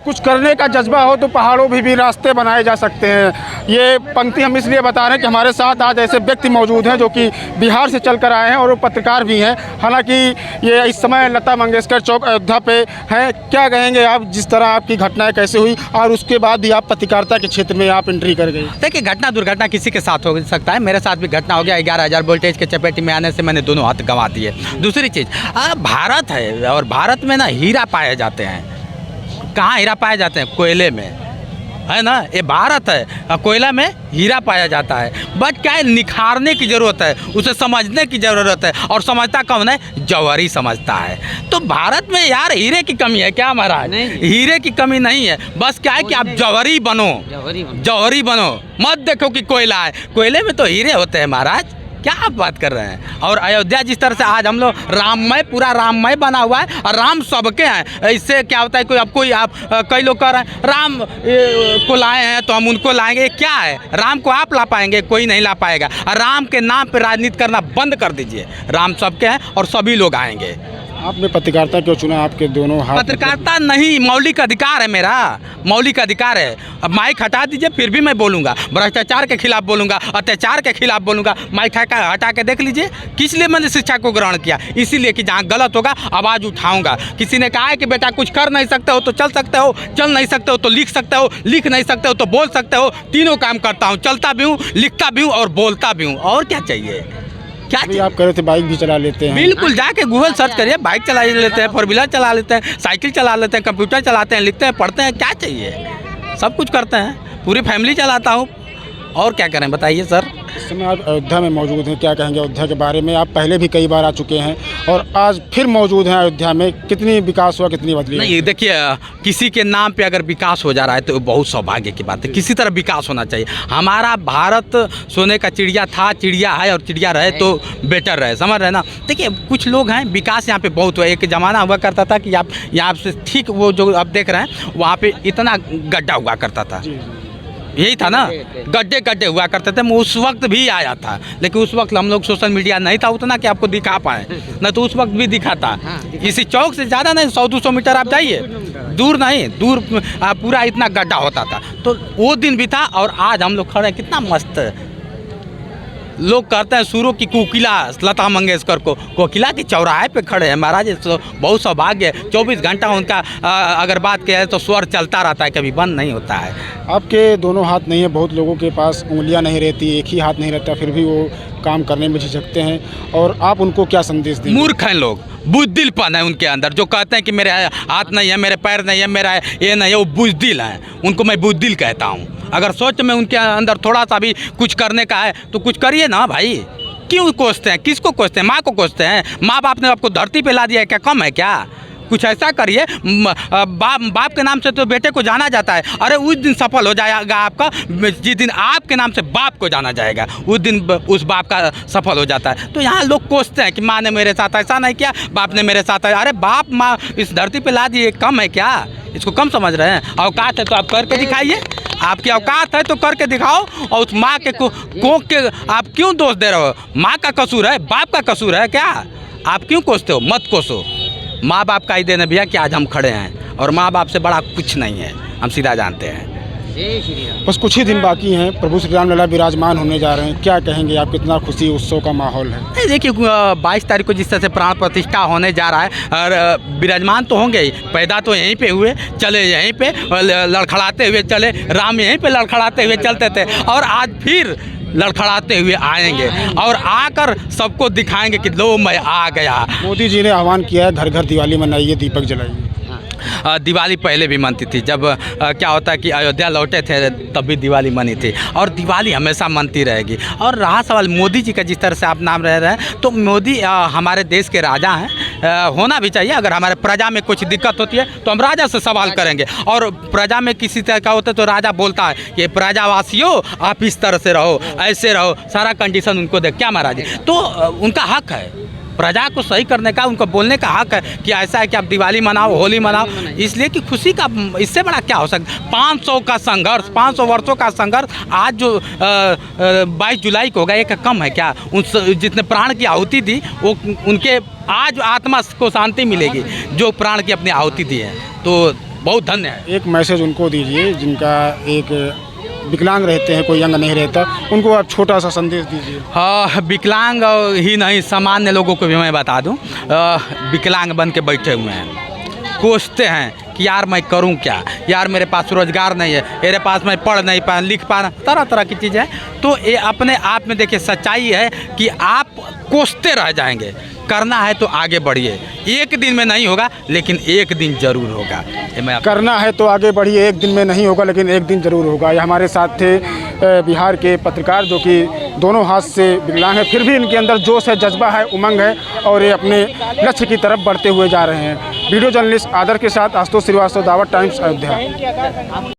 कुछ करने का जज्बा हो तो पहाड़ों भी रास्ते बनाए जा सकते हैं। ये पंक्ति हम इसलिए बता रहे हैं कि हमारे साथ आज ऐसे व्यक्ति मौजूद हैं जो कि बिहार से चल कर आए हैं और वो पत्रकार भी हैं। हालांकि ये इस समय लता मंगेशकर चौक अयोध्या पे हैं। क्या कहेंगे आप, जिस तरह आपकी घटनाएं कैसे हुई और उसके बाद भी आप पत्रकारिता के क्षेत्र में आप एंट्री कर गए? देखिए, घटना दुर्घटना किसी के साथ हो सकता है, मेरे साथ भी घटना हो गया। 11,000 वोल्टेज के चपेट में आने से मैंने दोनों हाथ गंवा दिए। दूसरी चीज़, भारत है और भारत में ना हीरा पाए जाते हैं। कहाँ हीरा पाए जाते हैं? कोयले में, है ना। ये भारत है, कोयला में हीरा पाया जाता है। बट क्या है, निखारने की ज़रूरत है, उसे समझने की ज़रूरत है। और समझता कौन है? जौहरी समझता है। तो भारत में यार हीरे की कमी है क्या महाराज? हीरे की कमी नहीं है। बस क्या है कि आप जौहरी बनो, जौहरी बनो, मत देखो कि कोयला है। कोयले में तो हीरे होते हैं महाराज, क्या आप बात कर रहे हैं? और अयोध्या जिस तरह से आज हम लोग राममय, पूरा राममय बना हुआ है और राम सबके हैं। इससे क्या होता है, कई लोग कह रहे हैं राम को लाए हैं तो हम उनको लाएंगे। ये क्या है? राम को आप ला पाएंगे? कोई नहीं ला पाएगा। राम के नाम पे राजनीति करना बंद कर दीजिए। राम सबके हैं और सभी लोग आएंगे। आपने पत्रकारिता क्यों चुना? आपके दोनों हाथ पत्रकारिता नहीं, मौलिक अधिकार है मेरा, मौलिक अधिकार है। अब माइक हटा दीजिए फिर भी मैं बोलूँगा, भ्रष्टाचार के खिलाफ बोलूँगा, अत्याचार के खिलाफ बोलूँगा। माइक हटा के देख लीजिए। किस लिए मैंने शिक्षा को ग्रहण किया? इसीलिए कि जहाँ गलत होगा आवाज़ उठाऊँगा। किसी ने कहा है कि बेटा कुछ कर नहीं सकते हो तो चल सकते हो, चल नहीं सकते हो तो लिख सकते हो, लिख नहीं सकते हो तो बोल सकते हो। तीनों काम करता हूँ, चलता भी हूँ, लिखता भी हूँ और बोलता भी हूँ। और क्या चाहिए? क्या आप कह रहे थे बाइक भी चला लेते हैं? बिल्कुल, जाके गूगल सर्च करिए, बाइक चला लेते हैं, 4 व्हीलर चला लेते हैं, साइकिल चला लेते हैं, कंप्यूटर चलाते हैं, लिखते हैं, पढ़ते हैं। क्या चाहिए? सब कुछ करते हैं, पूरी फैमिली चलाता हूँ। और क्या करें बताइए सर? इस समय आप अयोध्या में मौजूद हैं, क्या कहेंगे अयोध्या के बारे में? आप पहले भी कई बार आ चुके हैं और आज फिर मौजूद हैं अयोध्या में। कितनी विकास हुआ, कितनी बदली? नहीं, देखिए, किसी के नाम पे अगर विकास हो जा रहा है तो बहुत सौभाग्य की बात है। किसी तरह विकास होना चाहिए। हमारा भारत सोने का चिड़िया था, चिड़िया है और चिड़िया रहे तो बेटर रहे, समझ रहे ना। देखिए, कुछ लोग हैं, विकास यहाँ पे बहुत हुआ। एक ज़माना हुआ करता था कि आप यहाँ से ठीक वो जो आप देख रहे हैं वहाँ पे इतना गड्ढा हुआ करता था, यही था ना, गड्ढे गड्ढे हुआ करते थे। मैं उस वक्त भी आया था, लेकिन उस वक्त हम लोग सोशल मीडिया नहीं था उतना कि आपको दिखा पाए, न तो उस वक्त भी दिखाता। इसी चौक से ज़्यादा नहीं, 100-200 मीटर आप जाइए, दूर नहीं, दूर पूरा इतना गड्ढा होता था। तो वो दिन भी था और आज हम लोग खड़े हैं, कितना मस्त। लोग कहते हैं सुरों की कोकिला लता मंगेशकर को, कोकिला के चौराहे पे खड़े हैं महाराज। तो बहुत सौभाग्य है। 24 घंटा उनका अगर बात किया है तो स्वर चलता रहता है, कभी बंद नहीं होता है। आपके दोनों हाथ नहीं है, बहुत लोगों के पास उंगलियां नहीं रहती, एक ही हाथ नहीं रहता, फिर भी वो काम करने में झिझकते हैं। और आप उनको क्या संदेश देंगे? मूर्ख हैं लोग, बुज़दिलपन है उनके अंदर। जो कहते हैं कि मेरे हाथ नहीं है, मेरे पैर नहीं है, मेरा ये नहीं है, वो बुज़दिल हैं। उनको मैं बुज़दिल कहता हूँ। अगर सोच में उनके अंदर थोड़ा सा भी कुछ करने का है तो कुछ करिए ना भाई। क्यों कोसते हैं? किसको कोसते हैं? माँ को कोसते हैं? माँ बाप ने आपको धरती पे ला दिया है, क्या कम है क्या? कुछ ऐसा करिए। बाप के नाम से तो बेटे को जाना जाता है। अरे उस दिन सफल हो जाएगा आपका जिस दिन आपके नाम से बाप को जाना जाएगा, उस दिन उस बाप का सफल हो जाता है। तो यहाँ लोग कोसते हैं कि माँ ने मेरे साथ ऐसा नहीं किया, बाप ने मेरे साथ। अरे बाप माँ इस धरती पे ला दिए, कम है क्या? इसको कम समझ रहे हैं? औकात है तो आप करके दिखाइए। आपकी औकात है तो करके दिखाओ। और उस माँ के कोख के आप क्यों दोष दे रहे हो? माँ का कसूर है, बाप का कसूर है क्या? आप क्यों कोसते हो? मत कोसो। माँ बाप का ही देना भैया कि आज हम खड़े हैं, और माँ बाप से बड़ा कुछ नहीं है, हम सीधा जानते हैं। बस कुछ ही दिन बाकी हैं, प्रभु श्री राम लला विराजमान होने जा रहे हैं। क्या कहेंगे आप, कितना खुशी उत्सव का माहौल है? देखिए, 22 तारीख को जिस तरह से प्राण प्रतिष्ठा होने जा रहा है, और विराजमान तो होंगे ही। पैदा तो यहीं पे हुए, चले यहीं पे, लड़खड़ाते हुए चले। राम यहीं पे लड़खड़ाते हुए चलते थे और आज फिर लड़खड़ाते हुए आएंगे और आकर सबको दिखाएंगे कि लो मैं आ गया। मोदी जी ने आह्वान किया है, घर घर दिवाली मनाइए, दीपक जलाइए। दिवाली पहले भी मनती थी। जब क्या होता है कि अयोध्या लौटे थे तब भी दिवाली मनी थी, और दिवाली हमेशा मनती रहेगी। और रहा सवाल मोदी जी का, जिस तरह से आप नाम रह रहे हैं, तो मोदी हमारे देश के राजा हैं, होना भी चाहिए। अगर हमारे प्रजा में कुछ दिक्कत होती है तो हम राजा से सवाल करेंगे। और प्रजा में किसी तरह का होता है तो राजा बोलता है कि प्रजावासियों आप इस तरह से रहो, ऐसे रहो, सारा कंडीशन उनको दे। क्या महाराज? तो उनका हक है प्रजा को सही करने का, उनको बोलने का हक है कि ऐसा है कि आप दिवाली मनाओ, होली मनाओ। इसलिए कि खुशी का इससे बड़ा क्या हो सकता? 500 का संघर्ष, 500 वर्षों का संघर्ष आज जो 22 जुलाई को होगा, एक कम है क्या? उन जितने प्राण की आहुति दी, वो उनके आज आत्मा को शांति मिलेगी जो प्राण की अपनी आहुति दी है। तो बहुत धन्य है। एक मैसेज उनको दीजिए जिनका एक विकलांग रहते हैं, कोई अंग नहीं रहता, उनको आप छोटा सा संदेश दीजिए। हाँ, विकलांग ही नहीं, सामान्य लोगों को भी मैं बता दूं, विकलांग बन के बैठे हुए हैं, कोसते हैं कि यार मैं करूं क्या, यार मेरे पास रोज़गार नहीं है, मेरे पास मैं पढ़ नहीं पा लिख पा, तरह तरह की चीज़ें हैं। तो ये अपने आप में देखिए सच्चाई है कि आप कोसते रह जाएंगे, करना है तो आगे बढ़िए, एक दिन में नहीं होगा लेकिन एक दिन ज़रूर होगा। ये मैं करना है तो आगे बढ़िए, एक दिन में नहीं होगा लेकिन एक दिन ज़रूर होगा। ये हमारे साथ थे बिहार के पत्रकार जो कि दोनों हाथ से विकलांग हैं, फिर भी इनके अंदर जोश है, जज्बा है, उमंग है और ये अपने लक्ष्य की तरफ बढ़ते हुए जा रहे हैं। वीडियो जर्नलिस्ट आदर के साथ आशुतोष श्रीवास्तव, दावत टाइम्स, अयोध्या।